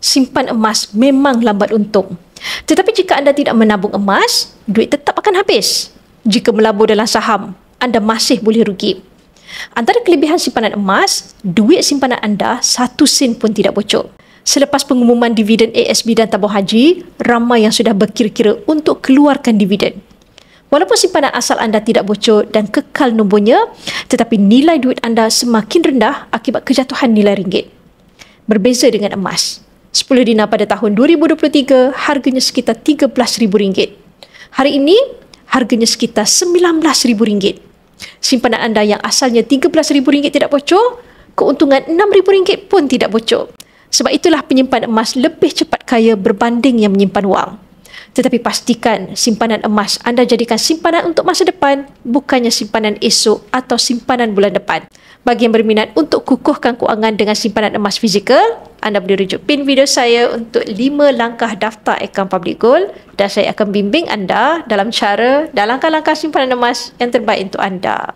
simpan emas memang lambat untung. Tetapi jika anda tidak menabung emas, duit tetap akan habis. Jika melabur dalam saham, anda masih boleh rugi. Antara kelebihan simpanan emas, duit simpanan anda 1 sen pun tidak bocor. Selepas pengumuman dividen ASB dan tabung haji, ramai yang sudah berkira-kira untuk keluarkan dividen. Walaupun simpanan asal anda tidak bocor dan kekal nombornya, tetapi nilai duit anda semakin rendah akibat kejatuhan nilai ringgit. Berbeza dengan emas. 10 dinar pada tahun 2023 harganya sekitar RM13,000. Hari ini, harganya sekitar RM19,000. Simpanan anda yang asalnya RM13,000 tidak bocor, keuntungan RM6,000 pun tidak bocor. Sebab itulah penyimpan emas lebih cepat kaya berbanding yang menyimpan wang. Tetapi pastikan simpanan emas anda jadikan simpanan untuk masa depan, bukannya simpanan esok atau simpanan bulan depan. Bagi yang berminat untuk kukuhkan kewangan dengan simpanan emas fizikal, anda boleh rujuk pin video saya untuk 5 langkah daftar akaun Public Gold dan saya akan bimbing anda dalam cara dan langkah-langkah simpanan emas yang terbaik untuk anda.